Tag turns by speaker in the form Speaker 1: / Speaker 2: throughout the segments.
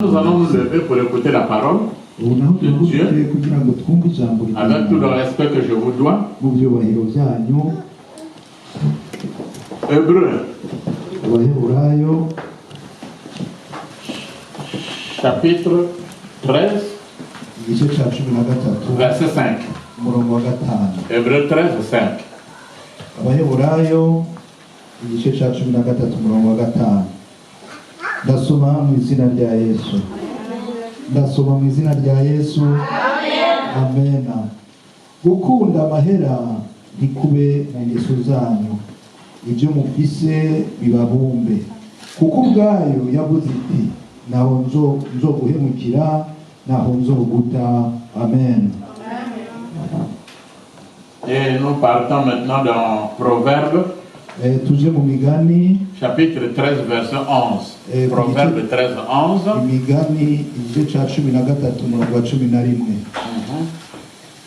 Speaker 1: Nous allons nous lever pour écouter la parole de Dieu avec tout le respect que je vous dois. Hébreux, chapitre 13, verset 5. Hébreux 13, 5.
Speaker 2: Igice cya 13 umurongo wa 5. Ndasoma mu izina rya Yesu. Ndasoma mu izina rya Yesu. Amen. Gukunda amahera ntikube mu ngeso zanyu, ibyo mufise bibabumbe, kuko ubwayo yavuze iti naho nzoguhemukira naho nzoguta. Amen.
Speaker 1: Et nous partons maintenant dans Proverbe. Chapitre 13, verset 11. Proverbe 13, 11.
Speaker 2: Imigani igice cya 13 umurongo wa 11.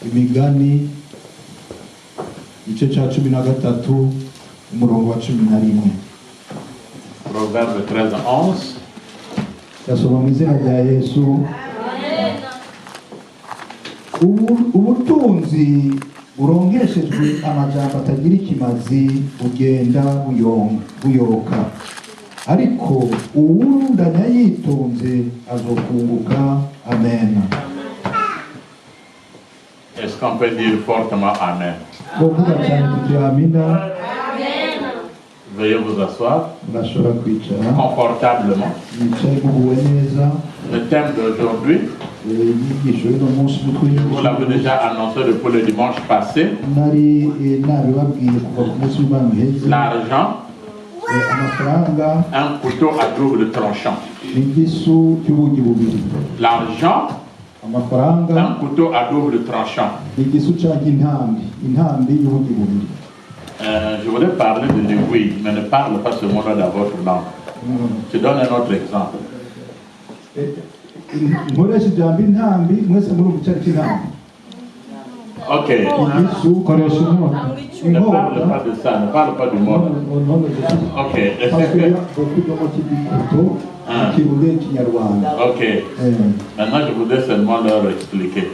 Speaker 2: Imigani igice cya 13 umurongo wa 11.
Speaker 1: Proverbe 13, 11.
Speaker 2: Ndasoma mu izina rya Yesu. Ubutunzi burongeshejwe amajambo atagira ikimazi bugenda buyoka, ariko uwurundanya yitonze azokunguka. Amen.
Speaker 1: Est-ce qu'on peut dire fortement Amen? Veuillez vous asseoir confortablement. Le thème d'aujourd'hui, vous l'avez déjà annoncé depuis le dimanche passé. L'argent, un couteau à double tranchant. L'argent, un couteau à double tranchant. Je voudrais parler de l'aiguille, mais ne parle pas seulement dans votre langue. Je donne un autre exemple. Ok. Ne parle pas de ça, ne parle pas du monde. Ok. Ok. Maintenant, je voudrais seulement leur expliquer.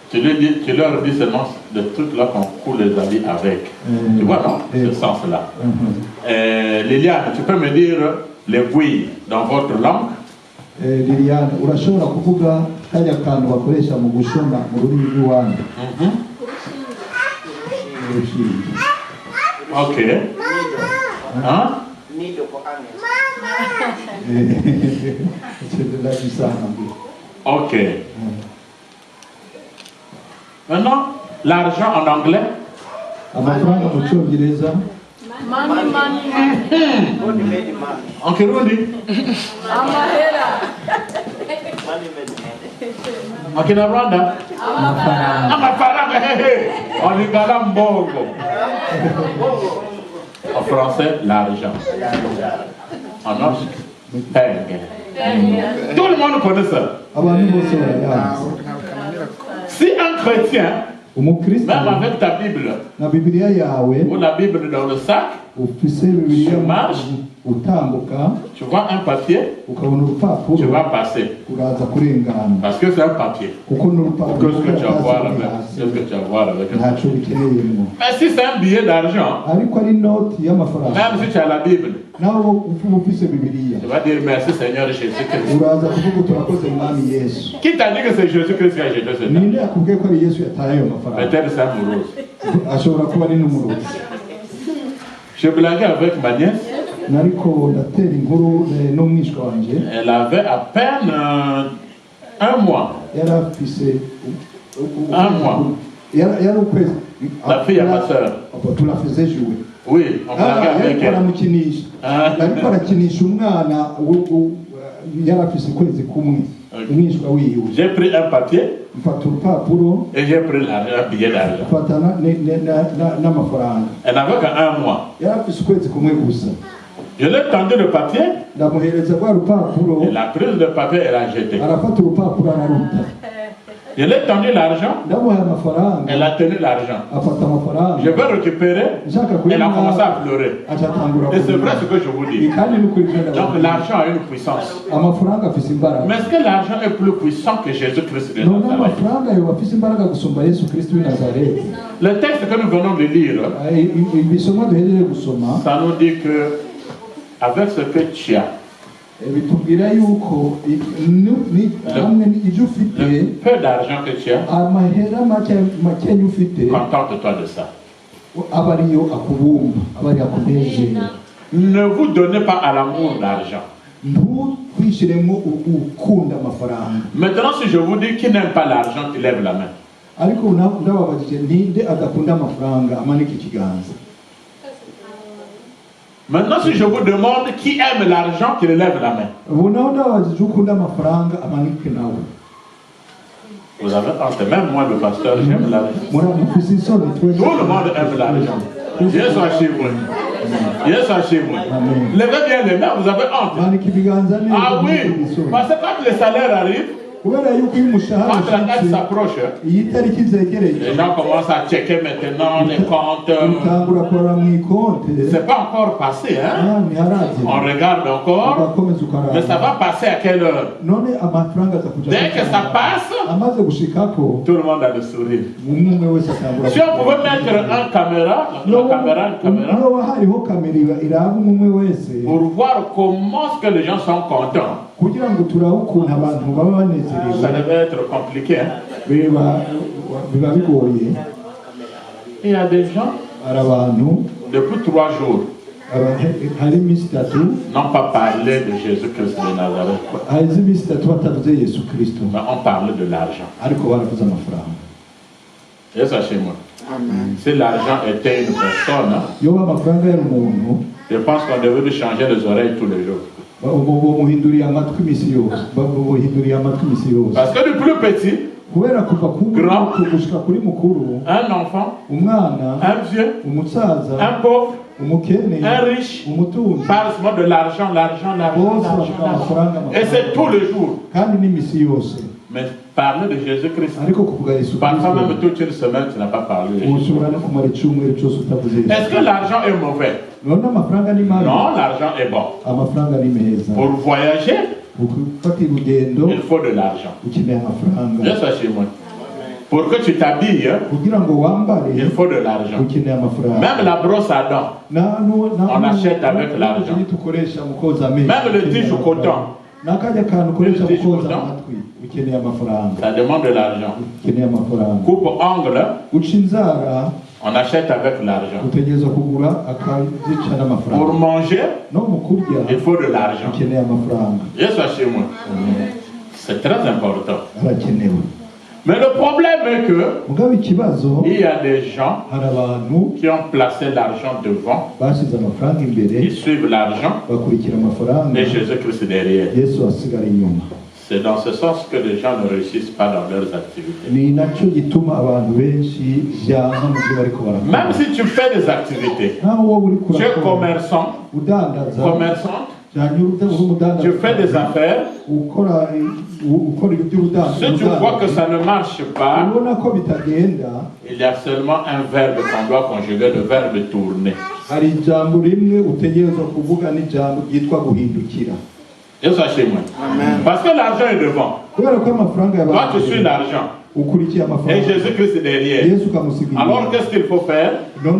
Speaker 1: Tu leur dis seulement le truc là qu'on coule les habits avec. Tu vois, non? Ce sens-là. Liliane, tu peux me dire l'aiguille dans votre langue?
Speaker 2: Liliane, urashobora kuvuga kaya kantu bakoresha mu gushona mu rurimi rw'iwanyu?
Speaker 1: Ok. Hein?
Speaker 2: C'est de la puissance.
Speaker 1: Ok. Maintenant, l'argent en anglais?
Speaker 2: Amafaranga mu cyongereza?
Speaker 3: Money.
Speaker 1: En Kirundi?
Speaker 3: Amahera.
Speaker 1: En Kinyarwanda? Amafaranga. En lingala mbongo. En français, l'argent. En anglais, penge. Tout le monde connaît ça. Si un chrétien, même avec ta Bible, ou la Bible dans le sac, tu marches, tu vois un papier, tu vas passer. Parce que c'est un papier. Qu'est-ce que tu vas voir avec? Qu'est-ce que tu vas voir avec? Mais si c'est un billet d'argent, même si tu as la Bible, tu vas dire merci Seigneur Jésus-Christ. Qui t'a dit que c'est Jésus-Christ qui a jeté ce temps? Peut-être c'est amoureuse. Je blaguais avec ma nièce. Elle avait à peine un mois. Un mois. La fille à ma soeur.
Speaker 2: Tu la faisais jouer.
Speaker 1: Oui, on blaguait avec elle. J'ai pris un papier et j'ai pris un billet d'argent. Elle n'avait qu'un mois. Je l'ai tendu le papier. Elle a pris le papier et l'a jeté. Je lui ai tendu l'argent. Elle a tenu l'argent. Je veux récupérer. Elle a commencé à pleurer. Et c'est vrai ce que je vous dis. Donc l'argent a une puissance. Mais est-ce que l'argent est plus puissant que Jésus-Christ de Nazareth? Le texte que nous venons de lire, ça nous dit que avec ce que tu as, le peu d'argent que tu as, contente-toi de ça. Ne vous donnez pas à l'amour d'argent. Maintenant, si je vous dis qui n'aime pas l'argent, tu lèves la main. Maintenant, si je vous demande qui aime l'argent, qui lève la main. Vous avez honte, même moi le pasteur, j'aime l'argent. Tout le monde aime l'argent. Yes, chez moi. Levez bien les mains, vous avez honte. Ah oui, parce que quand le salaire arrive, quand la date s'approche, les gens commencent à checker maintenant les comptes. C'est pas encore passé, hein? On regarde encore, mais ça va passer à quelle heure? Dès que ça passe, tout le monde a le sourire. Si on pouvait mettre une caméra, pour voir comment est-ce que les gens sont contents. Ça devait être compliqué. Hein? Il y a des gens, depuis 3 jours, n'ont pas parlé de Jésus-Christ de Nazareth. Mais on parle de l'argent. Et ça chez moi. Si l'argent était une personne, je pense qu'on devait lui changer les oreilles tous les jours. Parce que le plus petit, grand, un enfant, un vieux, un pauvre, un riche, parle seulement de l'argent. Et c'est tous les jours. Mais parler de Jésus-Christ, parfois même toute une semaine, tu n'as pas parlé de Jésus. Est-ce que l'argent est mauvais? Non, l'argent est bon. Pour voyager, il faut de l'argent. Je suis chez moi. Pour que tu t'habilles, il faut de l'argent. Même la brosse à dents, on achète avec l'argent. Même le tige au coton. Ça demande de l'argent. Coupe ongle, on achète avec l'argent. Pour manger, il faut de l'argent. Je suis chez moi. C'est très important. Mais le problème est que il y a des gens qui ont placé l'argent devant. Ils suivent l'argent et Jésus-Christ derrière. C'est dans ce sens que les gens ne réussissent pas dans leurs activités. Même si tu fais des activités, tu es commerçant, commerçante, tu fais des affaires. Si tu vois que ça ne marche pas, il y a seulement un verbe qu'on doit conjuguer, le verbe tourner. Et ça chez moi. Parce que l'argent est devant. Toi, tu suis l'argent. Et Jésus-Christ est derrière. Alors qu'est-ce qu'il faut faire? Quand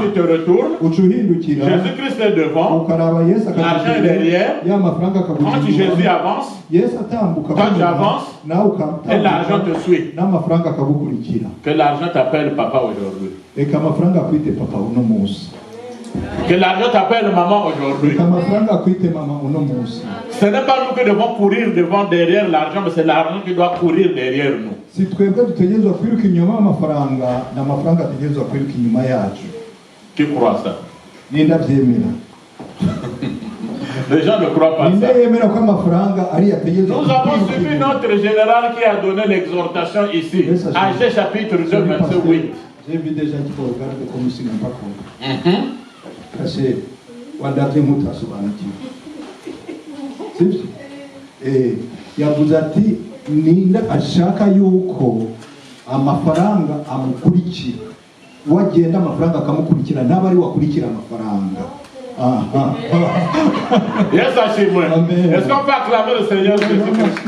Speaker 1: tu te retournes, Jésus-Christ est devant, l'argent est derrière. Quand Jésus avance, toi tu avances, et l'argent te suit. Que l'argent t'appelle papa aujourd'hui. Que l'argent t'appelle maman aujourd'hui. Ce n'est pas nous qui devons courir devant, derrière l'argent, mais c'est l'argent qui doit courir derrière nous. Qui croit ça? Les gens ne croient pas ça. Nous avons suivi notre général qui a donné l'exhortation ici. Agé chapitre 2, verset 8. J'ai vu des gens qui regardent comme si n'ont pas compris.
Speaker 2: ninda ashaka yuko amafaranga amukurikira, wagenda amafaranga akamukurikira, naba ari wakurikira amafaranga.
Speaker 1: Yes, Hachimwe. Est-ce qu'on peut acclamer le Seigneur Jésus-Christ?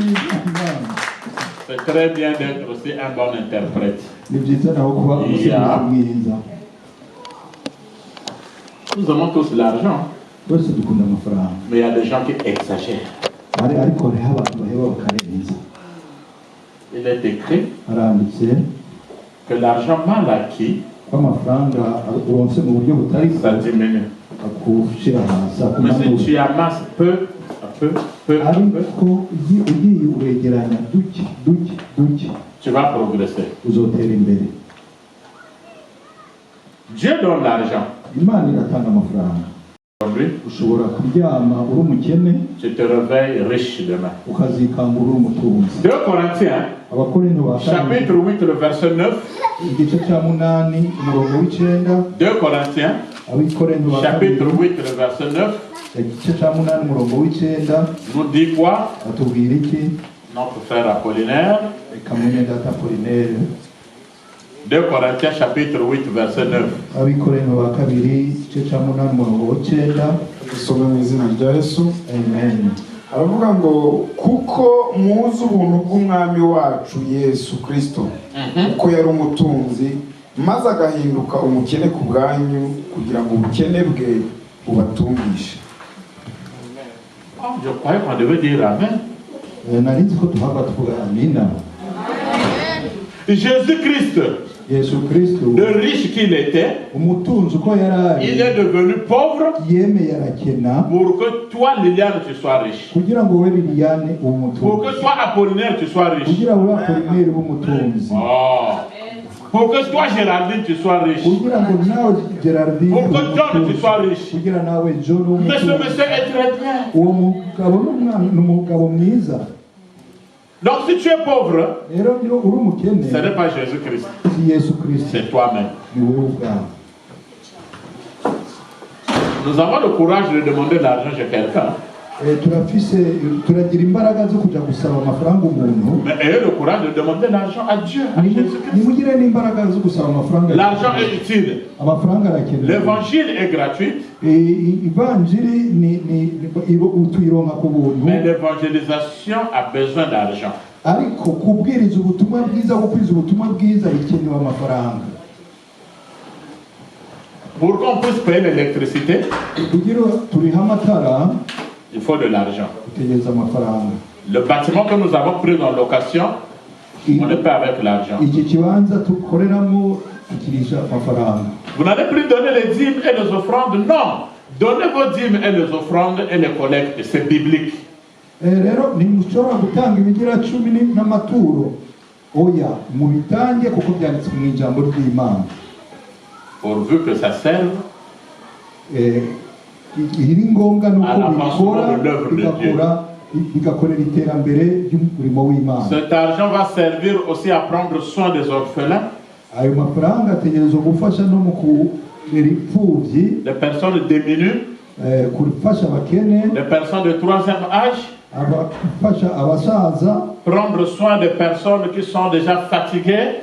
Speaker 1: C'est très bien d'être aussi un bon interprète. Nous aimons tous l'argent. Mais il y a des gens qui exagèrent. Il est écrit que l'argent mal acquis, ça diminue. Mais si tu amasses peu, tu vas progresser. Dieu donne l'argent. Aujourd'hui, tu te réveilles riche demain. 2 Corinthiens, chapitre 8, le verset 9. 2 Corinthiens, chapitre 8, le verset 9. Nous dit quoi? Notre frère Apollinaire. 2 Corinthiens chapitre 8 verset 9.
Speaker 2: Amen.
Speaker 4: Aravuga ngo kuko muzi ubuntu bw'umwami wacu Yesu Kristo, kuko yari umutunzi maze agahinduka umukene ku bwanyu kugira ngo ubukene bwe bubatungishe.
Speaker 1: Je croyais qu'on devait dire Amen. Jésus-Christ, le riche qu'il était, il est devenu pauvre pour que toi, Liliane, tu sois riche. Pour que toi, Apollinaire, tu sois riche. Oh. Pour que toi, Géraldine, tu sois riche. Pour que John, tu sois riche. Mais ce monsieur est très bien. Donc si tu es pauvre, ce n'est pas Jésus-Christ. C'est toi-même. Nous avons le courage de demander de l'argent chez quelqu'un. Mais ayez le courage de demander de l'argent à Dieu, à Jésus-Christ. L'argent est utile. L'évangile est gratuit. Mais l'évangélisation a besoin d'argent. Pour qu'on puisse payer l'électricité, il faut de l'argent. Le bâtiment que nous avons pris en location, on le paie avec l'argent. Vous n'allez plus donner les dîmes et les offrandes, non. Donnez vos dîmes et les offrandes et les collectes, c'est biblique. Pourvu que ça serve à l'avancement de l'œuvre de Dieu. Cet argent va servir aussi à prendre soin des orphelins, des personnes démunies, des personnes de 3e âge, prendre soin des personnes qui sont déjà fatiguées,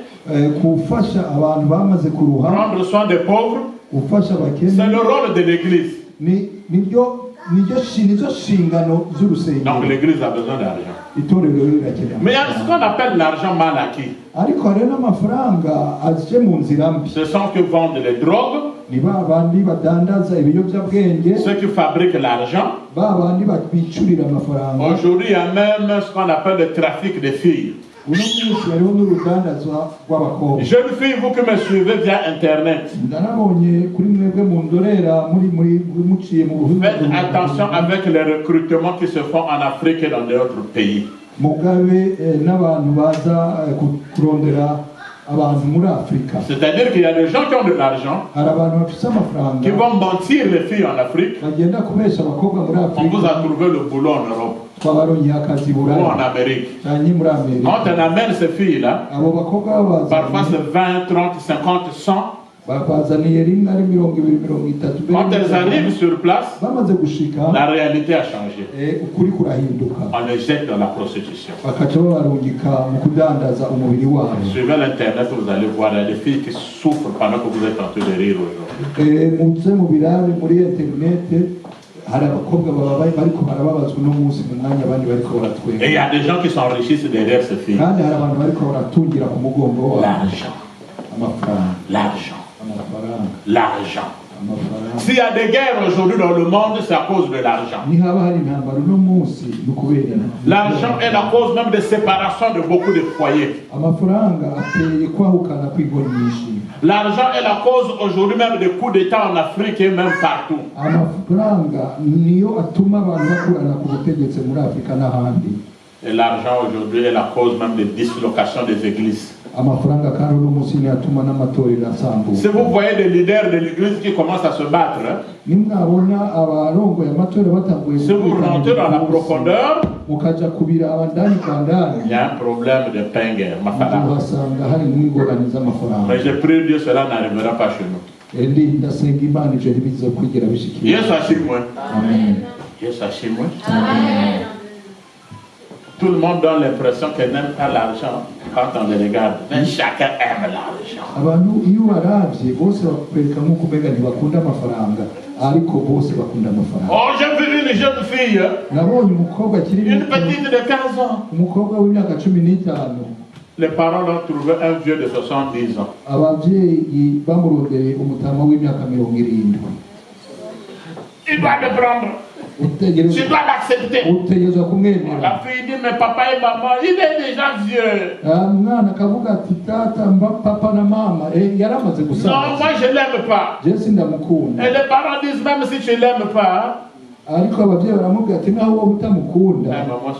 Speaker 1: prendre soin des pauvres. C'est le rôle de l'église. Donc l'église a besoin d'argent. Mais il y a ce qu'on appelle l'argent mal acquis. Ce sont ceux qui vendent les drogues, ceux qui fabriquent l'argent. Aujourd'hui, il y a même ce qu'on appelle le trafic des filles. Jeunes filles, vous qui me suivez via Internet, faites attention avec les recrutements qui se font en Afrique et dans d'autres pays. C'est-à-dire qu'il y a des gens qui ont de l'argent, qui vont mentir les filles en Afrique. On vous a trouvé le boulot en Europe ou en Amérique. On t'en amène ces filles-là. Parfois c'est 20, 30, 50, 100. Quand elles arrivent sur place, la réalité a changé. On les jette dans la prostitution. Suivez l'internet, vous allez voir les filles qui souffrent pendant que vous êtes en train de rire aujourd'hui. Et il y a des gens qui s'enrichissent derrière ces filles. L'argent. S'il y a des guerres aujourd'hui dans le monde, c'est à cause de l'argent. L'argent est la cause même de séparation de beaucoup de foyers. L'argent est la cause aujourd'hui même de coups d'État en Afrique et même partout. Et l'argent aujourd'hui est la cause même de dislocation des églises. Si vous voyez des leaders de l'église qui commencent à se battre, si vous rentrez dans la profondeur, il y a un problème de pingue. Mais je prie Dieu, cela n'arrivera pas chez nous. Tout le monde donne l'impression qu'elle n'aime pas l'argent quand on les regarde. Mais chacun aime l'argent. Oh, j'ai vu une jeune fille, une petite de 15 ans. Les parents ont trouvé un vieux de 70 ans. Il doit le prendre. Tu dois l'accepter. La fille dit, mais papa et maman, il est déjà vieux. Non, moi je ne l'aime pas. Et les parents disent, même si tu ne l'aimes pas, maman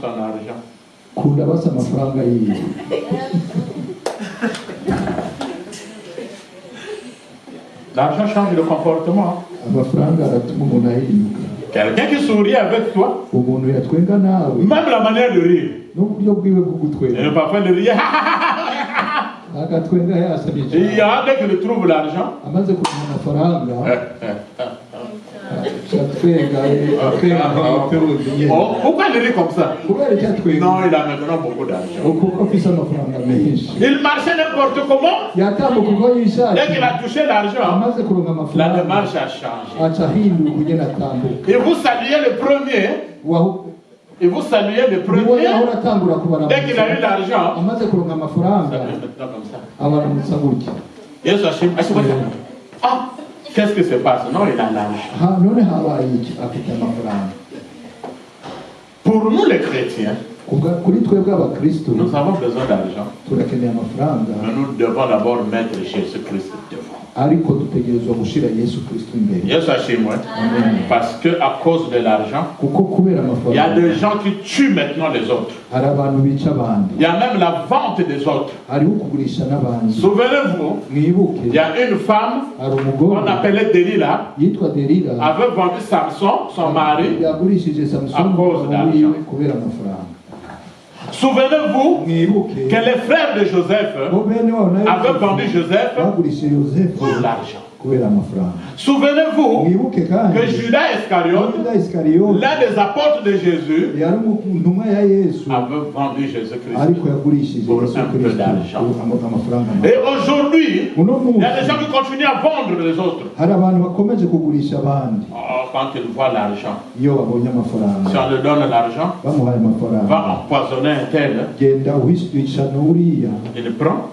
Speaker 1: son argent. L'argent change le comportement. Quelqu'un qui sourit avec toi, même la manière de rire. Et le papa de rire. Et il y a dès qu'il trouve l'argent. Pourquoi il rit comme ça? Non, il a maintenant beaucoup d'argent. Il marchait n'importe comment. Dès qu'il a touché l'argent, la démarche a changé. Et vous saluez le premier. Et vous saluez le premier. Dès qu'il a eu l'argent, ah, qu'est-ce qui se passe? Non, il a l'argent. Pour nous les chrétiens, nous avons besoin d'argent. Mais nous devons d'abord mettre Jésus-Christ devant. Parce que à cause de l'argent, il y a des gens qui tuent maintenant les autres. Il y a même la vente des autres. Souvenez-vous, il y a une femme qu'on appelait Delilah, avait vendu Samson, son mari, à cause d'argent. Souvenez-vous que les frères de Joseph avaient vendu Joseph pour l'argent. Souvenez-vous que Judas Iscariote, l'un des apôtres de Jésus, avait vendu Jésus-Christ pour un peu d'argent. Et aujourd'hui, il y a des gens qui continuent à vendre les autres. Quand ils voient l'argent, si on leur donne l'argent, va empoisonner un tel, il le prend.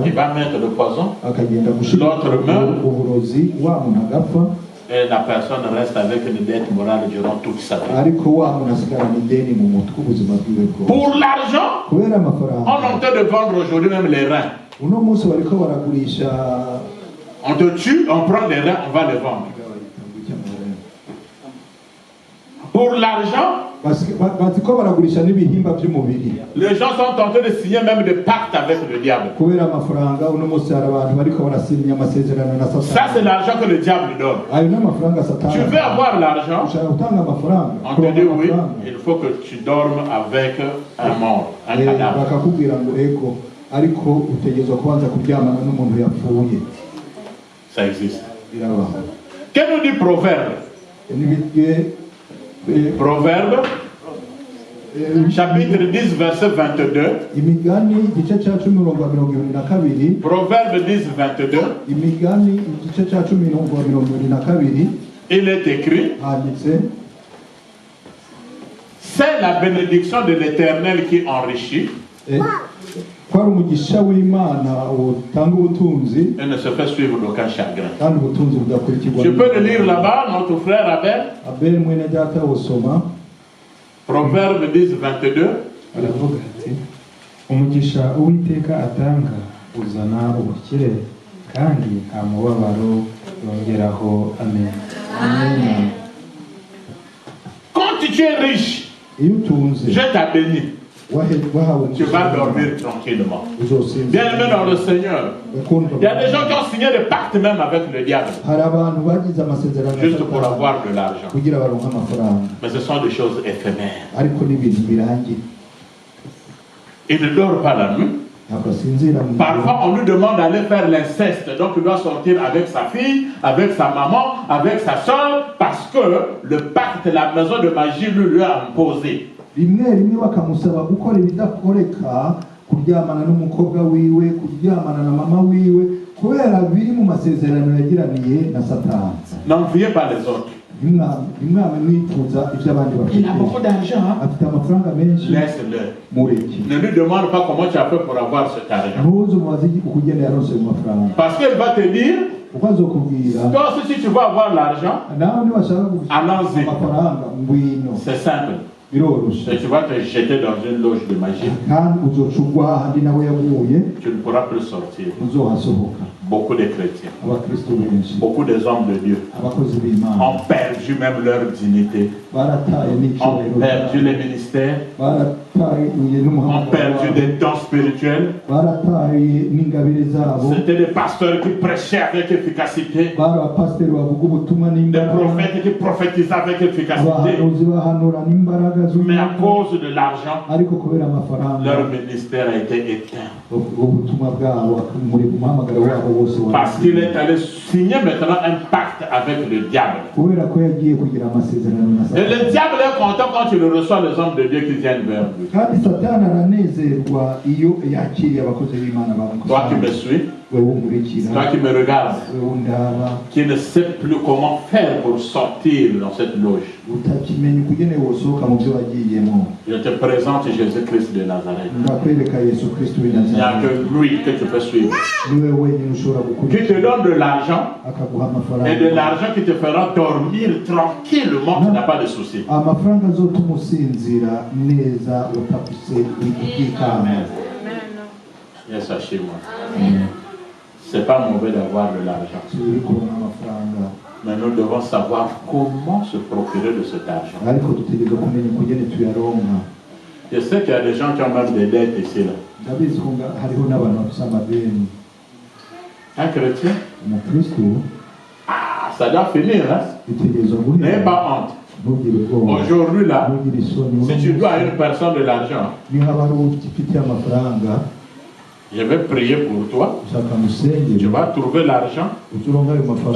Speaker 1: Il va mettre le poison, l'autre meurt, et la personne reste avec une dette morale durant toute sa vie. Pour l'argent, on est en train de vendre aujourd'hui même les reins. On te tue, on prend les reins, on va les vendre. Pour l'argent, les gens sont tentés de signer même des pactes avec le diable. Ça, c'est l'argent que le diable donne. Tu veux avoir l'argent, on te dit oui, il faut que tu dormes avec un mort, un cadavre. Ça existe. Que nous dit Proverbe? Proverbe, chapitre 10, verset 22. Proverbe 10, 22. Il est écrit: c'est la bénédiction de l'Éternel qui enrichit et ne se fait suivre d'aucun chagrin. Je peux le lire là-bas, notre frère Abel. Proverbe 10, 22.
Speaker 5: Umugisha Uwiteka atanga uzana ubukire kandi nta mubabaro yongeraho. Amen.
Speaker 1: Amen. Quand tu es riche, je t'ai béni. Tu vas dormir tranquillement. Bien-aimé dans le Seigneur, il y a des gens qui ont signé des pactes même avec le diable, juste pour avoir de l'argent. Mais ce sont des choses éphémères. Il ne dort pas la nuit. Parfois, on lui demande d'aller faire l'inceste. Donc, il doit sortir avec sa fille, avec sa maman, avec sa soeur, parce que le pacte, la maison de magie lui a imposé. N'enviez pas les autres. Il a beaucoup d'argent. Laisse-le. Ne lui demande pas comment tu as fait pour avoir cet argent. Parce qu'il va te dire, toi aussi si tu veux avoir l'argent, allons-y. C'est simple. Et tu vas te jeter dans une loge de magie. Tu ne pourras plus sortir. Beaucoup de chrétiens, beaucoup des hommes de Dieu ont perdu même leur dignité, ont perdu les ministères, ont perdu des dons spirituels. C'était des pasteurs qui prêchaient avec efficacité, des prophètes qui prophétisaient avec efficacité. Mais à cause de l'argent, leur ministère a été éteint. Parce qu'il est allé signer maintenant un pacte avec le diable. Et le diable est content quand il reçoit les hommes de Dieu qui viennent vers lui. Toi qui me suis, toi qui me regardes, qui ne sais plus comment faire pour sortir dans cette loge, je te présente Jésus-Christ de Nazareth. Il n'y a que lui que tu peux suivre. Qui te donne de l'argent et de l'argent qui te fera dormir tranquillement, tu n'as pas de soucis. Yes, moi. C'est pas mauvais d'avoir de l'argent. Mais nous devons savoir comment se procurer de cet argent. Je sais qu'il y a des gens qui ont même des dettes ici. Là. Un chrétien? Ah, ça doit finir. Hein? N'ayez pas honte. Aujourd'hui, là, si tu dois à une personne de l'argent, je vais prier pour toi. Tu vas trouver l'argent. Tu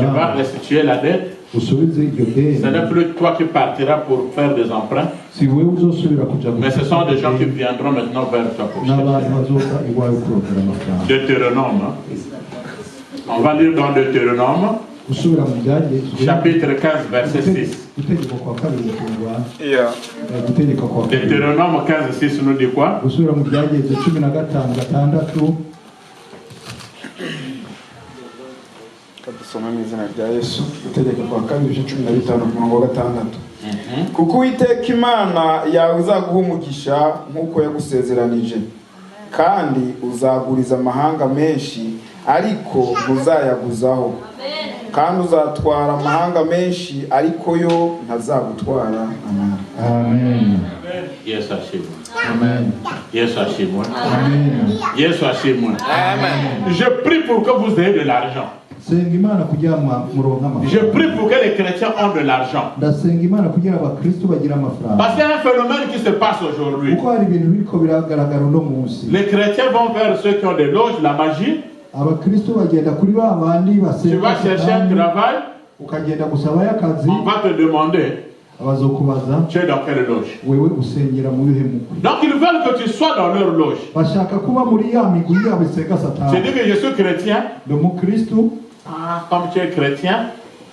Speaker 1: vas restituer la dette. Ce n'est plus toi qui partiras pour faire des emprunts. Mais ce sont des gens qui viendront maintenant vers toi pour chercher. Deutéronome. Hein? On va lire dans Deutéronome. Chapitre 15, verset 6. Deutéronome 15, 6 nous dit quoi?
Speaker 4: kuko Uwiteka Imana yawe izaguha umugisha nk'uko yagusezeranije, kandi uzaguriza amahanga menshi ariko ntuzayaguzaho, kandi uzatwara amahanga menshi ariko yo ntazagutwara.
Speaker 2: Amen.
Speaker 1: Yesu ashimwe.
Speaker 2: Amen.
Speaker 1: Yesu ashimwe.
Speaker 2: Amen.
Speaker 1: Yesu ashimwe. Amen. Je prie pour que vous ayez de l'argent. Je prie pour que les chrétiens ont de l'argent. Parce qu'il y a un phénomène qui se passe aujourd'hui. Les chrétiens vont vers ceux qui ont des loges, la magie.
Speaker 2: abakristo bagenda kuri ba bandi basenga.
Speaker 1: Tu vas chercher un travail,
Speaker 2: ukagenda gusabayo akazi,
Speaker 1: on va te demander,
Speaker 2: abazokubaza
Speaker 1: tu es dans quelle loge?
Speaker 2: wewe usengera mu yuhe mukwe.
Speaker 1: Donc ils veulent que tu sois dans leur loge.
Speaker 2: Bashaka kuba muri ya migwi yabo isenga
Speaker 1: Tu
Speaker 2: Satani.
Speaker 1: dis que je suis chrétien.
Speaker 2: Ndi umukristo.
Speaker 1: Comme tu es chrétien,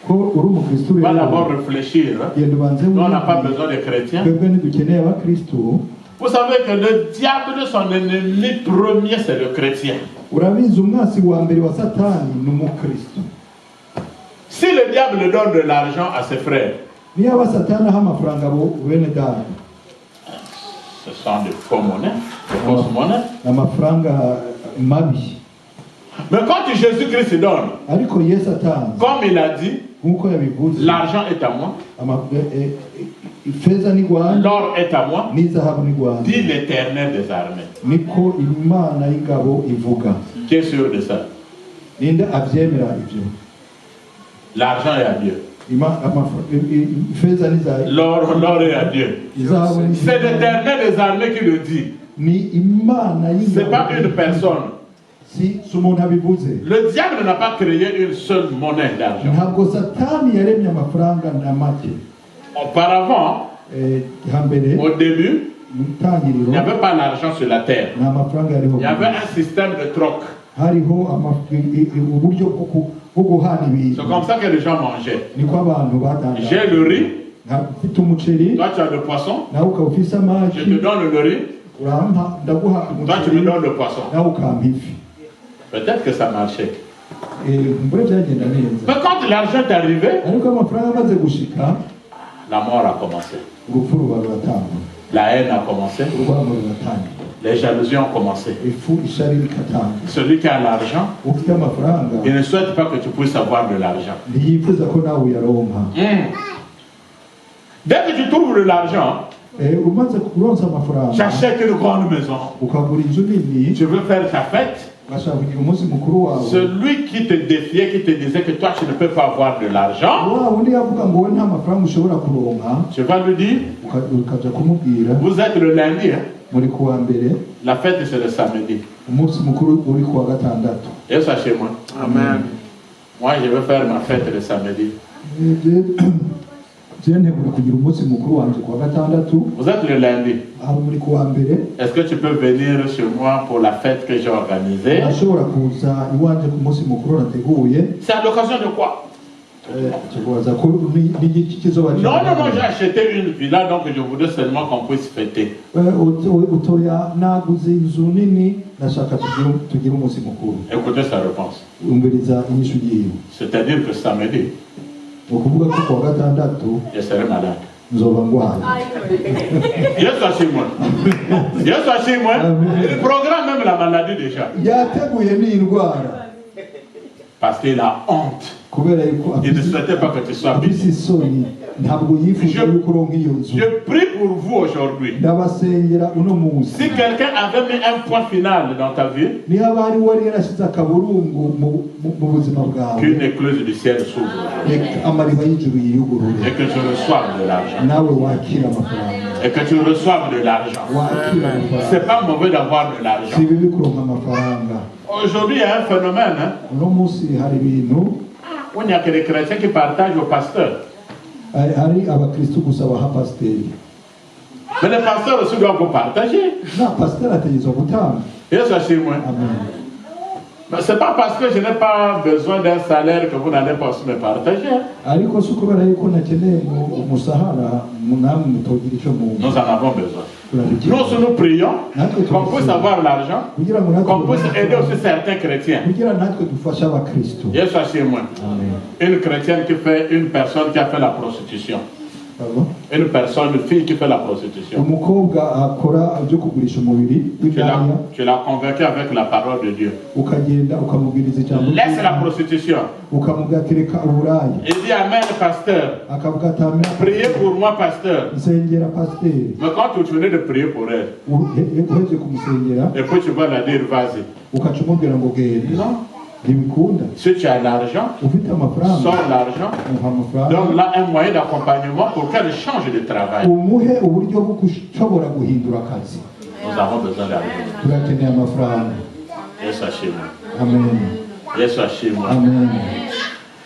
Speaker 2: Ko uri umukristo
Speaker 1: tu vas
Speaker 2: rero
Speaker 1: d'abord réfléchir.
Speaker 2: genda ubanze
Speaker 1: Nous, on n'a pas besoin de chrétiens.
Speaker 2: twebwe ntidukeneye abakristo.
Speaker 1: Vous savez que le diable, son ennemi premier, c'est le chrétien.
Speaker 2: Urabizi umwasi wa mbere wa Satani ni umukristo.
Speaker 1: Si le diable donne de l'argent à ses frères,
Speaker 2: Niba Satani aha amafaranga abo bene data,
Speaker 1: ce sont des faux monnaies, des fausses monnaies.
Speaker 2: amafaranga mabi.
Speaker 1: Mais quand Jésus-Christ donne,
Speaker 2: Ariko Yesu atanze
Speaker 1: comme il a dit,
Speaker 2: nkuko yabivuze,
Speaker 1: l'argent est à moi,
Speaker 2: ifeza ni rwanda,
Speaker 1: l'or est à moi,
Speaker 2: n'izahabu ni rwanda,
Speaker 1: dit l'Éternel des armées.
Speaker 2: niko Imana y'ingabo ivuga.
Speaker 1: Qui est sûr de ça?
Speaker 2: Ninde abyemera ibyo?
Speaker 1: L'argent est à Dieu.
Speaker 2: Ifeza n'izahabu,
Speaker 1: L'or est à Dieu.
Speaker 2: izahabu ni
Speaker 1: C'est l'Éternel des armées qui le dit.
Speaker 2: ni Imana
Speaker 1: Ce n'est pas
Speaker 2: y'ingabo.
Speaker 1: une personne.
Speaker 2: Si umuntu abivuze.
Speaker 1: Le diable n'a pas créé une seule monnaie d'argent.
Speaker 2: Ntabwo Satani yaremye amafaranga na make.
Speaker 1: Auparavant,
Speaker 2: Hambere
Speaker 1: au début,
Speaker 2: mu
Speaker 1: il
Speaker 2: ntangiriro
Speaker 1: n'y avait pas l'argent sur la terre.
Speaker 2: nta mafaranga yariho.
Speaker 1: Il y avait un système de troc.
Speaker 2: Hariho uburyo bwo guhana ibintu.
Speaker 1: C'est comme ça que les gens mangeaient.
Speaker 2: Niko abantu badandaza.
Speaker 1: J'ai le riz,
Speaker 2: ufite umuceri,
Speaker 1: toi tu as le poisson,
Speaker 2: nawe ukaba ufite
Speaker 1: je
Speaker 2: amagi,
Speaker 1: te donne le riz,
Speaker 2: urampa ndaguha
Speaker 1: toi tu me
Speaker 2: umuceri,
Speaker 1: donnes le poisson.
Speaker 2: nawe ukampa ifi.
Speaker 1: Peut-être que ça marchait.
Speaker 2: Mbure byagenda neza.
Speaker 1: Mais quand l'argent est arrivé,
Speaker 2: Ariko amafaranga amaze gushika,
Speaker 1: la mort a commencé.
Speaker 2: urupfu ruba ruratangwa,
Speaker 1: La haine a commencé.
Speaker 2: urwango ruratangwa,
Speaker 1: Les jalousies ont commencé.
Speaker 2: ifu ishari rikatanga.
Speaker 1: Celui qui a l'argent,
Speaker 2: Ufite amafaranga
Speaker 1: il ne souhaite pas que tu puisses avoir de l'argent.
Speaker 2: ntiyifuza ko nawe uyaronka.
Speaker 1: Dès que tu trouves de l'argent,
Speaker 2: Umaze kuronsa amafaranga,
Speaker 1: j'achète une grande maison.
Speaker 2: ukagura inzu nini,
Speaker 1: Tu veux faire ta fête.
Speaker 2: ugashaka kugira umunsi mukuru wawe.
Speaker 1: Celui qui te défiait, qui te disait que toi tu ne peux pas avoir de l'argent,
Speaker 2: Wa wundi yavuga ngo wowe nta mafaranga ushobora kuronka,
Speaker 1: tu vas lui dire,
Speaker 2: ukaja kumubwira
Speaker 1: vous êtes le lundi, hein?
Speaker 2: muri kuwa mbere,
Speaker 1: La fête c'est le samedi.
Speaker 2: umunsi mukuru uri kuwa gatandatu.
Speaker 1: Et ça chez moi.
Speaker 2: Amen.
Speaker 1: Moi je vais faire ma fête le samedi.
Speaker 2: Je ntegura kugira umunsi mukuru wanje kuwa gatandatu,
Speaker 1: Vous êtes le lundi.
Speaker 2: aho muri kuwa mbere.
Speaker 1: Est-ce que tu peux venir chez moi pour la fête que j'ai organisée?
Speaker 2: Ashobora kuza iwanje ku munsi mukuru nateguye.
Speaker 1: C'est à l'occasion de quoi?
Speaker 2: Tukubaza ko n'igiki kizoba
Speaker 1: Non, j'ai acheté une villa, donc je voudrais seulement qu'on puisse fêter.
Speaker 2: utoya naguze inzu nini, nashaka tugire umunsi mukuru.
Speaker 1: Écoutez sa réponse.
Speaker 2: Umviriza inyishu yiwe.
Speaker 1: C'est-à-dire que samedi,
Speaker 2: Ukuvuga ko kuwa gatandatu
Speaker 1: je serai malade.
Speaker 2: nzoba ngwaye.
Speaker 1: Dieu soit chez moi. Dieu soit chez moi. Il programme même la maladie déjà.
Speaker 2: Yateguye n'indwara
Speaker 1: Parce qu'il a honte.
Speaker 2: kubera yuko
Speaker 1: Il ne souhaitait pas que tu sois
Speaker 2: afise
Speaker 1: béni.
Speaker 2: isoni, ntabwo yifuza yuko uronka iyo nzu.
Speaker 1: Je prie pour vous aujourd'hui.
Speaker 2: Ndabasengera uno munsi.
Speaker 1: Si quelqu'un avait mis un point final dans ta vie,
Speaker 2: Niba bari wari yarashize akaburungu mu buzima bwawe,
Speaker 1: qu'une écluse du ciel s'ouvre
Speaker 2: reka amariba y'ijuru yiyugurure,
Speaker 1: et que tu reçoives de l'argent.
Speaker 2: nawe wakira amafaranga,
Speaker 1: Et que tu reçoives de l'argent.
Speaker 2: wakira amafaranga.
Speaker 1: C'est pas mauvais d'avoir de
Speaker 2: Si
Speaker 1: l'argent.
Speaker 2: bibi kuronka amafaranga.
Speaker 1: Aujourd'hui, il y a un phénomène, hein,
Speaker 2: Uno munsi hari ibintu,
Speaker 1: où il n'y a que les chrétiens qui partagent au pasteur.
Speaker 2: hari abakristo gusa baha pasiteri.
Speaker 1: Mais les pasteurs aussi doivent vous partager.
Speaker 2: Na pasiteri ategerezwa gutanga.
Speaker 1: Et ça, c'est moi.
Speaker 2: Amen.
Speaker 1: Mais ce n'est pas parce que je n'ai pas besoin d'un salaire que vous n'allez pas aussi me partager.
Speaker 2: Ariko si ukubera yuko nakeneye umusahara namwe mutogira icyo mu
Speaker 1: Nous en avons besoin.
Speaker 2: turabigira.
Speaker 1: Nous, si nous prions, qu'on puisse avoir l'argent,
Speaker 2: Kugira ngo natwe
Speaker 1: qu'on puisse aider aussi certains chrétiens.
Speaker 2: kugira natwe dufashe abakristo.
Speaker 1: Et ça, c'est moi.
Speaker 2: Amen.
Speaker 1: Une chrétienne qui fait, une personne qui a fait la prostitution.
Speaker 2: Pardon?
Speaker 1: Une personne, une fille qui fait la prostitution.
Speaker 2: Umukobwa akora ibyo kugurisha umubiri w'indaya,
Speaker 1: Tu l'as convaincu avec la parole de Dieu.
Speaker 2: ukagenda ukamubwiriza ijambo
Speaker 1: Laisse la prostitution.
Speaker 2: ukamugatereka uburayi,
Speaker 1: Il dit Amen, pasteur.
Speaker 2: akavuga ati amen,
Speaker 1: Priez pour moi, pasteur.
Speaker 2: nsengera pasiteri.
Speaker 1: Mais quand tu venais de prier pour elle,
Speaker 2: Uheze kumusengera
Speaker 1: et puis tu vas la dire, vas-y.
Speaker 2: ukaca umubwira ngo genda,
Speaker 1: Non.
Speaker 2: ntibikunda.
Speaker 1: Si tu as l'argent,
Speaker 2: Ufite amafaranga,
Speaker 1: sors l'argent,
Speaker 2: umuha amafaranga,
Speaker 1: donne-la un moyen d'accompagnement pour qu'elle change de travail.
Speaker 2: umuhe uburyo bwo gushobora guhindura akazi.
Speaker 1: Nous avons besoin d'argent.
Speaker 2: Turakeneye amafaranga.
Speaker 1: Yesu ashimwe.
Speaker 2: Amen.
Speaker 1: Yesu ashimwe.
Speaker 2: Amen.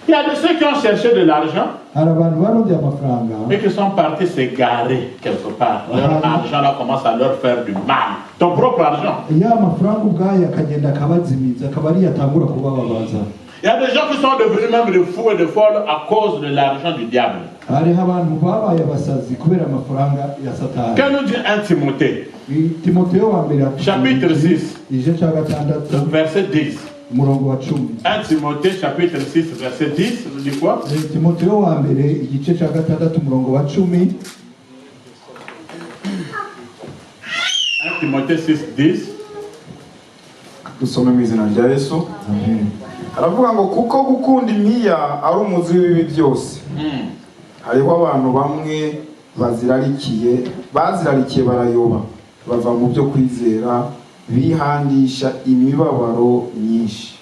Speaker 1: Il y a de ceux qui ont cherché de l'argent
Speaker 2: hari abantu barondeye amafaranga
Speaker 1: et qui sont partis s'égarer quelque part. Leur argent là commence à leur faire du mal. Ton propre argent.
Speaker 2: ya amafaranga ubwayo akagenda akabazimiza akaba ariyo atangura kubababaza.
Speaker 1: Il y a des gens qui sont devenus même de fous et de folles à cause de l'argent du diable.
Speaker 2: hariho abantu babaye abasazi kubera amafaranga ya satani.
Speaker 1: Qu'est-ce que nous dit 1 Timothée?
Speaker 2: Timotheo wa mbere
Speaker 1: Chapitre 6,
Speaker 2: igice cya gatandatu
Speaker 1: verset 10.
Speaker 2: umurongo wa 10.
Speaker 1: 1 Timothée chapitre 6 verset 10 nous dit quoi?
Speaker 2: Timotheo wa mbere igice cya gatandatu umurongo wa 10.
Speaker 1: 1 Timothée 6 10.
Speaker 4: dusome mu izina rya Yesu.
Speaker 2: Amen.
Speaker 4: Aravuga ngo kuko gukunda impiya ari umuzi w'ibibi byose. Hariho abantu bamwe bazirarikiye barayoba bava mu byo kwizera bihandisha imibabaro myinshi.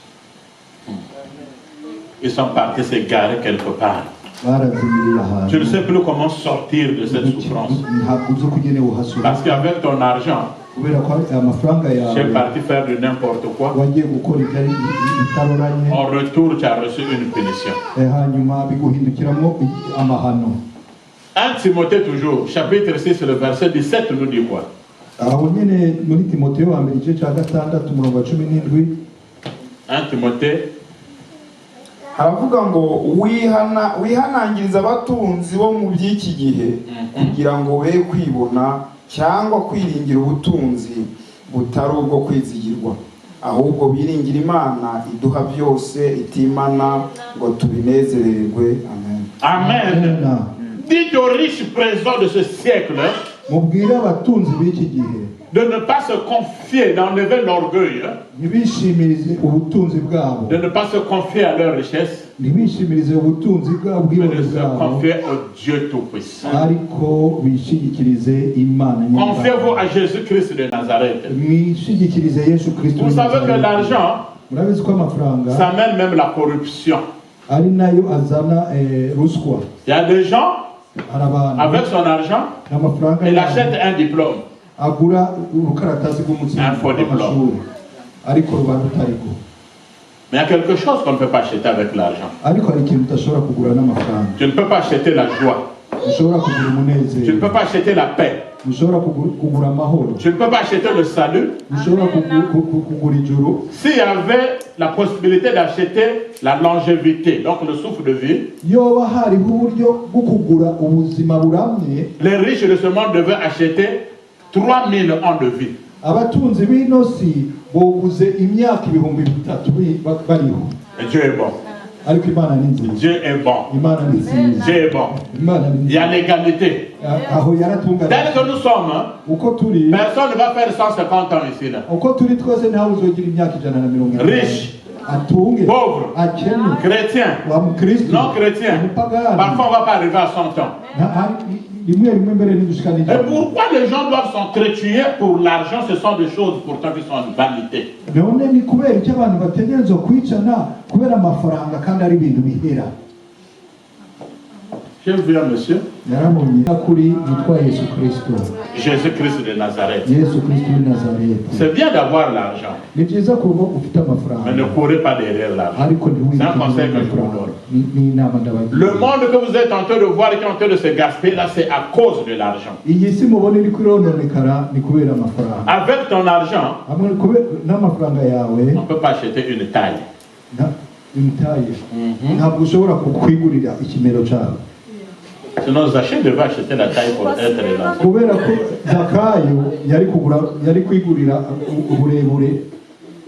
Speaker 1: Ils sont partis s'égarer quelque part.
Speaker 2: barazimiriye ahantu.
Speaker 1: Tu ne sais plus comment sortir de cette souffrance.
Speaker 2: ntabwo uzi uko ugene uhasura.
Speaker 1: Parce qu'avec ton argent,
Speaker 2: kubera ko amafaranga
Speaker 1: tu es
Speaker 2: yawe
Speaker 1: parti faire de n'importe quoi.
Speaker 2: wagiye gukora ibyari bitaroranye
Speaker 1: En retour, tu as reçu une punition.
Speaker 2: hanyuma biguhindukiramo amahano.
Speaker 1: 1 Timothée toujours, chapitre 6, le verset 17 nous dit quoi?
Speaker 2: aho nyine muri Timotheo wa mbere igice cya gatandatu umurongo wa 17.
Speaker 1: 1 Timothée.
Speaker 4: Haravuga ngo wihanangiriza abatunzi bo mu by'iki gihe kugira ngo be kwibona cyangwa kwiringira ubutunzi butari ubwo kwizigirwa, ahubwo biringira Imana iduha byose itimana ngo tubinezererwe. Amen.
Speaker 1: Amen. Dites aux riches présents de ce siècle
Speaker 2: mubwire abatunzi b'iki gihe
Speaker 1: de ne pas se confier, d'enlever l'orgueil,
Speaker 2: ntibishimirize ubutunzi bwabo,
Speaker 1: de ne pas se confier à leur richesse,
Speaker 2: ntibishimirize ubutunzi bwabo
Speaker 1: mais
Speaker 2: bw'ibintu
Speaker 1: de se
Speaker 2: bwabo,
Speaker 1: confier au Dieu Tout-Puissant.
Speaker 2: ariko bishigikirize Imana nyine.
Speaker 1: Confiez-vous à Jésus-Christ de Nazareth.
Speaker 2: mwishigikirize Yesu Kristo.
Speaker 1: Vous savez que l'argent,
Speaker 2: murabizi ko amafaranga
Speaker 1: ça amène même la corruption.
Speaker 2: ari nayo azana ruswa.
Speaker 1: Il y a des gens,
Speaker 2: hari abantu
Speaker 1: avec son argent,
Speaker 2: amafaranga
Speaker 1: il achète un diplôme.
Speaker 2: agura urukaratasi
Speaker 1: Un faux diplôme.
Speaker 2: rw'amashuri ariko ruba rutariko.
Speaker 1: Mais il y a quelque chose qu'on ne peut pas acheter avec l'argent.
Speaker 2: ariko hari ikintu udashobora kugura n'amafaranga.
Speaker 1: Tu ne peux pas acheter la joie.
Speaker 2: ushobora kugura
Speaker 1: Tu ne
Speaker 2: umunezero,
Speaker 1: peux pas acheter la paix.
Speaker 2: ushobora kugura amahoro,
Speaker 1: Tu ne peux pas acheter le salut.
Speaker 2: ushobora kugura ijuru.
Speaker 1: S'il y avait la possibilité d'acheter la longévité, donc le souffle de vie,
Speaker 2: yoba hariho uburyo bwo kugura ubuzima buramye,
Speaker 1: les riches de ce monde devaient acheter 3000 ans de vie.
Speaker 2: abatunzi b'ino si boguze imyaka 3000 bariho.
Speaker 1: Et Dieu est bon.
Speaker 2: ariko Imana ni nziza.
Speaker 1: Dieu est bon.
Speaker 2: Imana ni nziza.
Speaker 1: Dieu est bon.
Speaker 2: Imana ni
Speaker 1: Il y a
Speaker 2: nziza.
Speaker 1: l'égalité.
Speaker 2: aho yaratunganije.
Speaker 1: Tel que nous sommes,
Speaker 2: uko turi
Speaker 1: personne ne va faire 150 ans ici. Là.
Speaker 2: uko turi twese ntawe uzogira imyaka 150.
Speaker 1: Riche,
Speaker 2: atunge,
Speaker 1: pauvre,
Speaker 2: akene,
Speaker 1: chrétien,
Speaker 2: wa mukristo,
Speaker 1: non chrétien.
Speaker 2: umupagani.
Speaker 1: Parfois, on ne va pas arriver à 100 ans.
Speaker 2: rimwe rimwe mbere ntidushikana
Speaker 1: Et
Speaker 2: ijana.
Speaker 1: pourquoi les gens doivent s'entretuer pour l'argent? Ce sont des choses pourtant qui sont une vanité.
Speaker 2: none ni kubera icyo abantu bategerezwa kwicana kubera amafaranga kandi ari ibintu bihera.
Speaker 1: J'ai vu un monsieur,
Speaker 2: yaramubonye kuri yitwa Yesu Kristo.
Speaker 1: Jésus-Christ de Nazareth.
Speaker 2: Yesu Kristo w'i Nazareti.
Speaker 1: C'est bien d'avoir l'argent,
Speaker 2: ni byiza kuba ufite amafaranga,
Speaker 1: mais ne courez pas derrière l'argent.
Speaker 2: ariko
Speaker 1: C'est un conseil que je vous
Speaker 2: amafaranga.
Speaker 1: donne.
Speaker 2: ni inama ndabagira.
Speaker 1: Le monde que vous êtes en train de voir et qui est en train de se gaspiller, là, c'est à cause de l'argent.
Speaker 2: iyi si mubona iri kurononekara ni kubera amafaranga.
Speaker 1: Avec ton argent,
Speaker 2: hamwe n'amafaranga yawe
Speaker 1: on ne peut pas acheter une taille.
Speaker 2: imitaye ntabwo ushobora kwigurira ikimero cyawe.
Speaker 1: Sinon, Zachée devait acheter la taille pour être lancé.
Speaker 2: kubera ko Zakayo yari kwigurira uburebure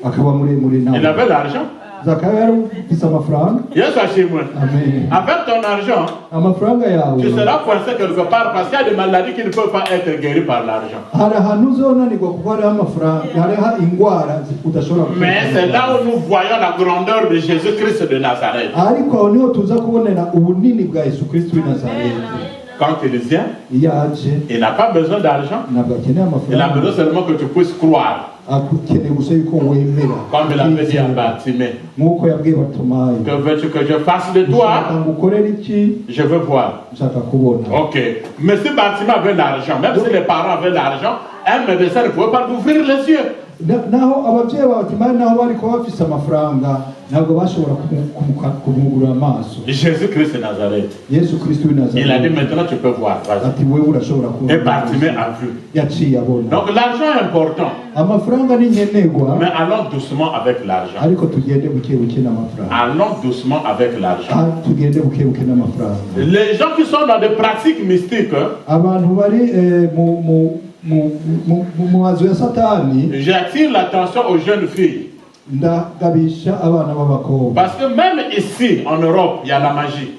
Speaker 2: akaba muremure nawe.
Speaker 1: Il avait l'argent.
Speaker 2: Zakayo yari ufite amafaranga.
Speaker 1: Yes, Hachimou.
Speaker 2: Amen.
Speaker 1: Avec ton argent,
Speaker 2: amafaranga yawe
Speaker 1: tu seras coincé quelque part parce qu'il y a des maladies qui ne peuvent pas être guéries par l'argent.
Speaker 2: hari ahantu uzonanirwa kuko hariho amafaranga, hariho indwara udashobora
Speaker 1: Mais c'est là où nous voyons la grandeur de Jésus-Christ de Nazareth.
Speaker 2: ariko aho niho tuza kubonera ubunini bwa Yesu Kristo w'i Nazareti.
Speaker 1: Quand il vient,
Speaker 2: iyo aje
Speaker 1: il n'a pas besoin d'argent.
Speaker 2: ntabwo akeneye
Speaker 1: Il a
Speaker 2: amafaranga,
Speaker 1: besoin seulement que tu puisses croire.
Speaker 2: akeneye gusa yuko wemera.
Speaker 1: Comme il avait dit à Bartimée.
Speaker 2: nk'uko yabwiye Batomayo,
Speaker 1: Que veux-tu que je fasse de
Speaker 2: ushaka
Speaker 1: toi?
Speaker 2: ngukorera iki?
Speaker 1: Je veux voir.
Speaker 2: ushaka kubona.
Speaker 1: Ok. Mais si Bartimée avait l'argent, même si les parents avaient l'argent, un médecin ne pouvait pas lui ouvrir les yeux.
Speaker 2: naho abavyeyi babatimari naho bariko bafise amafaranga ntabwo bashobora kumugurira amaso.
Speaker 1: Jésus Christ de Nazareth.
Speaker 2: Yesu Kristo w'Nazareth.
Speaker 1: Il a dit maintenant tu peux voir.
Speaker 2: Ati wewe urashobora kubona.
Speaker 1: Et Bartimée a vu.
Speaker 2: Yaciye abona.
Speaker 1: Donc l'argent est important.
Speaker 2: Amafaranga ni nkenerwa.
Speaker 1: Mais allons doucement avec l'argent.
Speaker 2: Ariko tugende buke buke n'amafaranga.
Speaker 1: Allons doucement avec l'argent.
Speaker 2: Tugende buke buke n'amafaranga.
Speaker 1: Les gens qui sont dans des pratiques mystiques.
Speaker 2: Abantu bari mu mazu ya Satani.
Speaker 1: J'attire l'attention aux jeunes filles.
Speaker 2: Ndagabisha abana b'abakobwa.
Speaker 1: Parce que même ici en Europe, il y a la magie.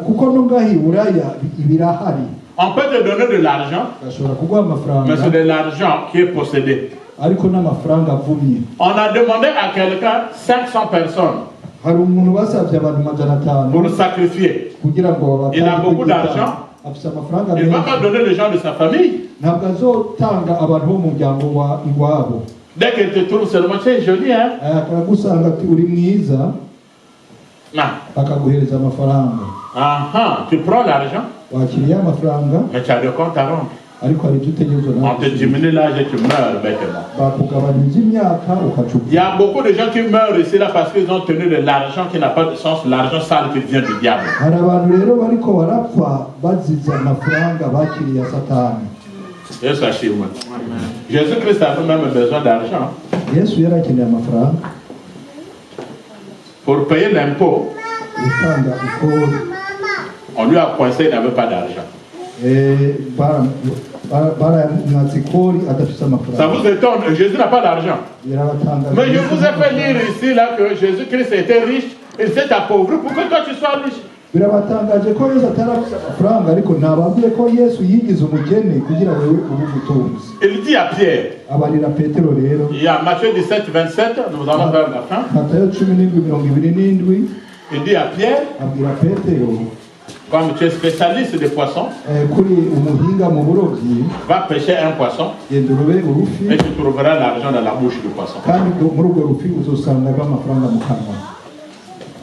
Speaker 2: Kuko no ngahi Buraya ibirahari.
Speaker 1: On peut te donner de l'argent.
Speaker 2: Gashobora kuguha amafaranga.
Speaker 1: Mais c'est de l'argent qui est possédé.
Speaker 2: Ariko n'amafaranga avumye.
Speaker 1: On a demandé à quelqu'un 500 personnes.
Speaker 2: Hari umuntu basavye abantu 500
Speaker 1: pour le sacrifier.
Speaker 2: Kugira ngo
Speaker 1: il a beaucoup d'argent.
Speaker 2: Afise amafaranga
Speaker 1: il ne va pas donner les gens de sa famille.
Speaker 2: Ntabwo azotanga abantu bo mu muryango wa iwabo.
Speaker 1: Dès qu'il te trouve seulement, c'est joli, hein?
Speaker 2: Akagusanga ati uri mwiza. Akaguhereza amafaranga.
Speaker 1: Aha, tu prends l'argent.
Speaker 2: Wakiriye amafaranga.
Speaker 1: Mais tu as le compte à rendre.
Speaker 2: Ariko hari ibyo utegerezwa nawe.
Speaker 1: On te diminue l'âge et tu meurs bêtement.
Speaker 2: Bakugabanyiriza imyaka ukacupa.
Speaker 1: Il y a beaucoup de gens qui meurent ici là parce qu'ils ont tenu de l'argent qui n'a pas de sens, l'argent sale qui vient du diable.
Speaker 2: Hari abantu rero bariko barapfa bazize amafaranga bakiriye Satani.
Speaker 1: Yesu ashimwe. Jésus-Christ avait même besoin d'argent.
Speaker 2: Yesu yarakeneye amafaranga.
Speaker 1: Pour payer l'impôt,
Speaker 2: utanga ikori.
Speaker 1: On lui a coincé, il n'avait pas d'argent. Ça vous étonne, Jésus n'a pas d'argent. Mais je vous ai fait lire ici là que Jésus-Christ était riche, il s'est appauvri pour que toi tu sois riche.
Speaker 2: Birabatangaje ko Yesu atarafite amafaranga ariko nababwiye ko Yesu yigize umugeni kugira wewe ube umutunzi.
Speaker 1: Il dit à Pierre.
Speaker 2: Abarira Petero rero.
Speaker 1: Il y a Matthieu 17:27, nous allons vers la fin.
Speaker 2: Matayo 17:27.
Speaker 1: Il dit à Pierre.
Speaker 2: Abwira Petero.
Speaker 1: Comme tu es spécialiste des poissons, va pêcher un poisson et tu trouveras l'argent dans la bouche du poisson.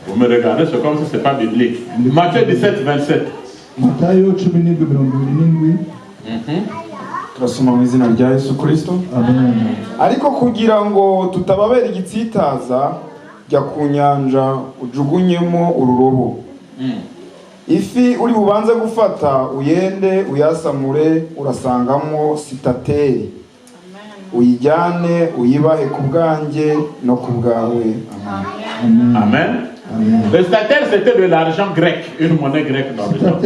Speaker 1: Vous me regardez, c'est comme si ce n'est pas biblique. Matthieu 17:27.
Speaker 4: Turasoma mu izina rya Yesu Kristo. Ariko kugira ngo tutababera igitsitaza, jya ku nyanja ujugunyemo ururobo. Ifi uri bubanze gufata uyende uyasamure urasangamo sitateri. Uyijyane uyibahe ku bwanjye no ku bwawe.
Speaker 1: Amen. Le sitateri c'était de l'argent grec, une monnaie grecque dans le temps.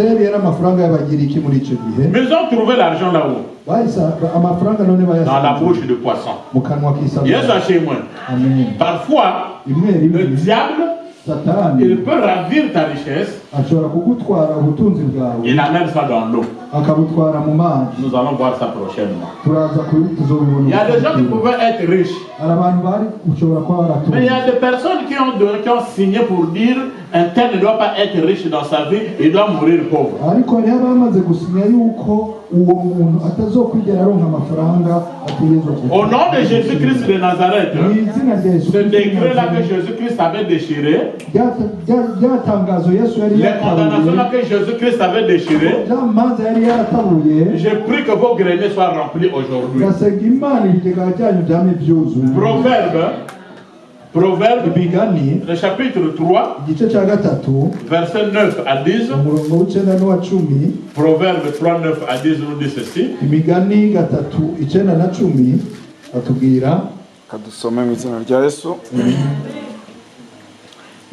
Speaker 1: Mais ils ont trouvé l'argent là-haut. Dans la bouche du poisson. Yes, chez moi. Parfois, le diable il peut ravir ta richesse. Il amène ça dans l'eau. Nous allons voir ça prochainement. Il y a des gens qui pouvaient être riches. Mais il y a des personnes qui ont signé pour dire un tel ne doit pas être riche dans sa vie, il doit mourir pauvre. Au nom de Jésus-Christ de Nazareth, ce décret-là que Jésus-Christ avait déchiré, les condamnations que Jésus-Christ avait déchirées, je prie que vos greniers soient remplis aujourd'hui. Proverbe, le chapitre 3, verset 9 à 10. Proverbe 3, 9 à 10 nous dit ceci.
Speaker 4: Kadusome mu izina rya Yesu.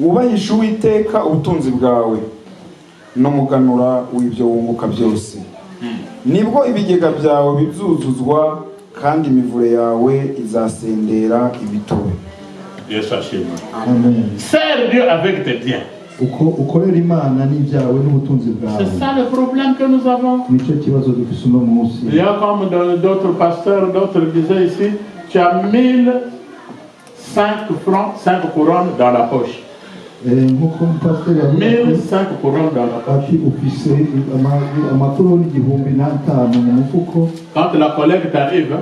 Speaker 4: Wubahishe Uwiteka ubutunzi bwawe n'umuganura w'ibyo wunguka byose. Nibwo ibigega byawe bizuzuzwa kandi imivure yawe izasendera ibitobe.
Speaker 1: Yesu ashimwe. Sers Dieu avec tes biens. C'est ça le problème que nous avons. Il y a comme d'autres pasteurs, d'autres disaient ici, tu as 1005 francs, 5 couronnes dans la poche. 1005 couronnes dans la poche. Quand la collecte t'arrive,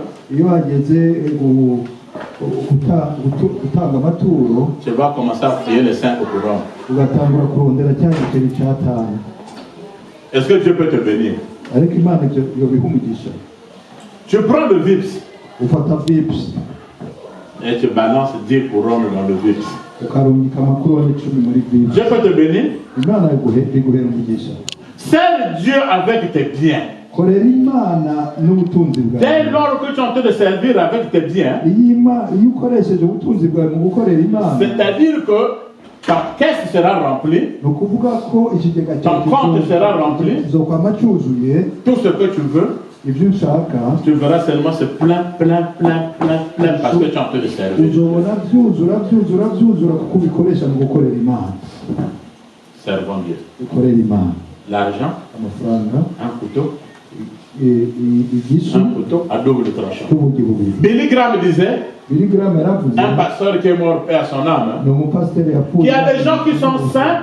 Speaker 1: tu vas commencer à prier les 5 couronnes. Est-ce que Dieu peut te bénir? Tu prends le VIPS. Et tu balances 10 couronnes dans le vide.
Speaker 2: ukarungika amakorone 10 muri Bible.
Speaker 1: Je peux te bénir.
Speaker 2: Imana iguhera umugisha.
Speaker 1: Sers Dieu avec tes biens.
Speaker 2: Korera Imana n'ubutunzi bwawe.
Speaker 1: Dès lors que tu es en train de servir avec tes biens,
Speaker 2: iyo ukoresheje ubutunzi bwawe mu gukorera Imana,
Speaker 1: c'est-à-dire que ta caisse sera remplie,
Speaker 2: no kuvuga ko ikigega
Speaker 1: ton compte sera rempli,
Speaker 2: kizokwama cyuzuye,
Speaker 1: tout ce que tu veux,
Speaker 2: ibyo ushaka,
Speaker 1: tu verras seulement ce plein parce que tu es en train de servir.
Speaker 2: uzobona byuzura kuko ubikoresha mu gukorera Imana.
Speaker 1: Servons Dieu.
Speaker 2: Gukorera Imana.
Speaker 1: L'argent,
Speaker 2: amafaranga,
Speaker 1: un couteau,
Speaker 2: igisu,
Speaker 1: un couteau à double tranchant.
Speaker 2: ubugi bubiri.
Speaker 1: Billy Graham disait,
Speaker 2: Billy Graham yaravuze,
Speaker 1: un pasteur qui est mort paix à son âme,
Speaker 2: ni umupasiteri yapfuye.
Speaker 1: il y a des gens qui sont saints,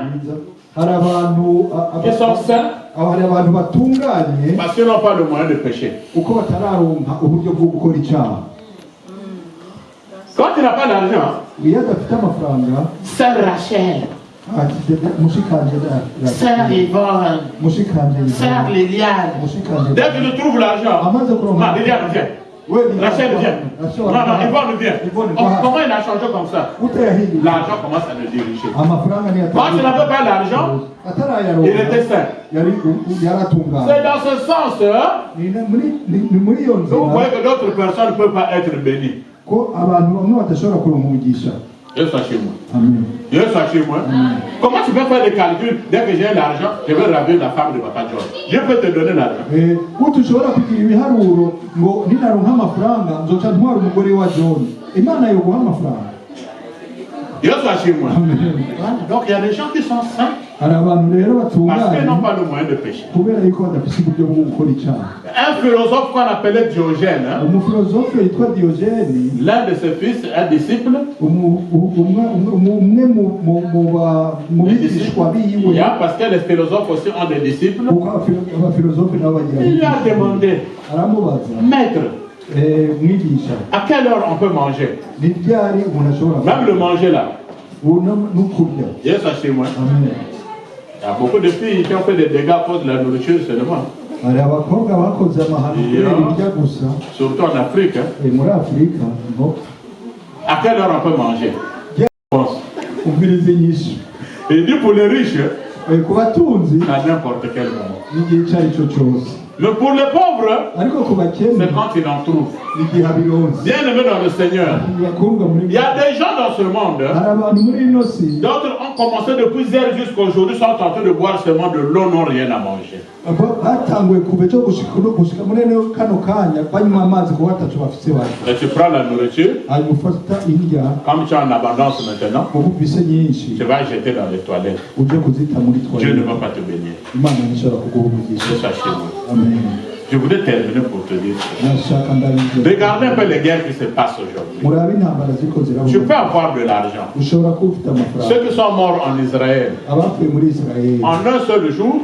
Speaker 2: hari abantu
Speaker 1: qui sont saints,
Speaker 2: hari abantu batunganye
Speaker 1: parce qu'ils n'ont pas le moyen de pécher.
Speaker 2: uko batararonka uburyo bwo gukora icyaha.
Speaker 1: Quand tu n'as pas d'argent,
Speaker 2: iyo adafite amafaranga,
Speaker 1: Sœur Rachel,
Speaker 2: mushikanje
Speaker 1: Sœur Yvonne, Sœur Liliane, dès que tu trouves l'argent, Liliane vient. Rachel vient. Non, Yvonne vient. Comment il a changé comme ça? L'argent commence à le diriger. Quand tu n'avais pas l'argent, il était sain. C'est dans ce sens vous voyez que d'autres personnes ne peuvent pas être bénies. Dieu soit chez moi. Dieu soit chez moi. Comment tu peux faire des calculs? Dès que j'ai l'argent, je vais raver la femme de Papa John. Je peux te donner l'argent. Dieu soit chez moi. Donc il y a des gens qui sont saints parce qu'ils n'ont pas le moyen de pécher. Un philosophe qu'on appelait Diogène, l'un de ses fils, un disciple, parce que les philosophes aussi ont des disciples, il lui a demandé, maître, à quelle heure on peut manger? Même le manger là. Dieu soit chez moi. Il y a beaucoup de filles qui ont fait des dégâts à cause de la nourriture seulement. Surtout en Afrique. À quelle heure on peut manger? Il dit pour les riches, à n'importe quel moment. Mais pour les pauvres, c'est quand ils en trouvent. Bien aimé dans le Seigneur, il y a des gens dans ce monde, d'autres ont commencé depuis hier jusqu'aujourd'hui, sont en train de boire seulement de l'eau, n'ont rien à manger. Et tu prends la nourriture, comme tu es en abondance maintenant, tu vas jeter dans les toilettes. Dieu ne va pas te bénir. Je suis chez vous. Je voulais terminer pour te dire regardez un peu les guerres qui se passent aujourd'hui. Tu peux avoir de l'argent. Ceux qui sont morts en Israël, en un seul jour,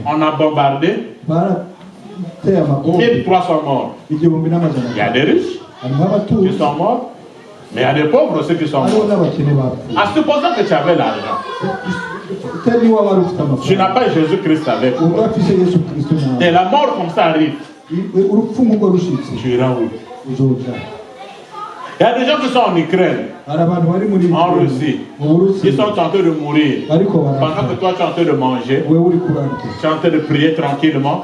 Speaker 1: on a bombardé 1300 morts. Il y a des riches qui sont morts, mais il y a des pauvres aussi qui sont morts. À supposant que tu avais l'argent, tu n'as pas Jésus-Christ avec toi. Et la mort comme ça arrive. Tu iras où? Il y a des gens qui sont en Ukraine, en Russie. Ils sont en train de mourir. Pendant que toi tu es en train de manger, tu es en train de prier tranquillement.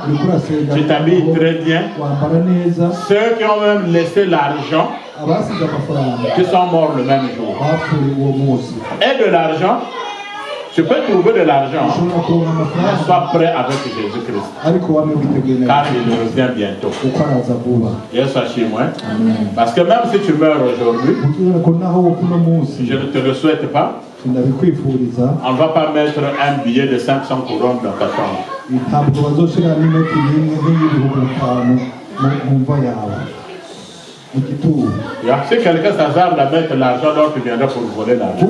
Speaker 1: Tu t'habilles très bien. Ceux qui ont même laissé l'argent, qui sont morts le même jour. Et de l'argent, tu peux trouver de l'argent, mais sois prêt avec Jésus-Christ. Car il revient bientôt. Dieu soit chez moi. Parce que même si tu meurs aujourd'hui, je ne te le souhaite pas. On ne va pas mettre un billet de 500 couronnes dans ta chambre. Si quelqu'un s'hasarde à mettre l'argent, donc tu viendras pour voler l'argent.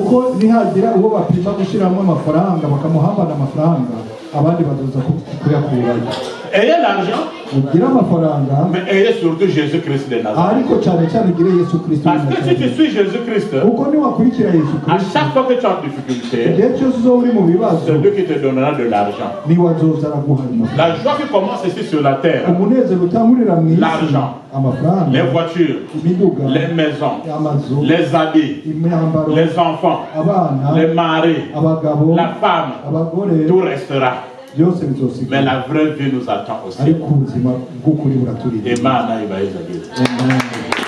Speaker 1: ayez l'argent,
Speaker 2: ugire amafaranga
Speaker 1: mais ayez surtout Jésus-Christ de Nazareth.
Speaker 2: ariko cyane cyane ugire Yesu Kristo
Speaker 1: Parce que si tu suis Jésus-Christ,
Speaker 2: uko niwakurikira Yesu
Speaker 1: à
Speaker 2: Kristo
Speaker 1: chaque fois que tu as une difficulté,
Speaker 2: igihe cyose uzoba uri mu bibazo
Speaker 1: c'est lui qui te donnera de l'argent.
Speaker 2: niwe azoza araguha amafaranga.
Speaker 1: La joie qui commence ici sur la terre,
Speaker 2: umunezero utangurira mu isi
Speaker 1: l'argent,
Speaker 2: amafaranga
Speaker 1: les voitures,
Speaker 2: imiduga
Speaker 1: les maisons,
Speaker 2: amazu
Speaker 1: les habits,
Speaker 2: imyambaro
Speaker 1: les enfants,
Speaker 2: abana
Speaker 1: les maris,
Speaker 2: abagabo
Speaker 1: la femme,
Speaker 2: abagore
Speaker 1: tout restera.
Speaker 2: byose
Speaker 1: Mais
Speaker 2: bizosigara
Speaker 1: la vraie vie nous attend aussi.
Speaker 2: ariko ubuzima bw'ukuri buraturira.
Speaker 1: Imana ibahe.
Speaker 2: Amen.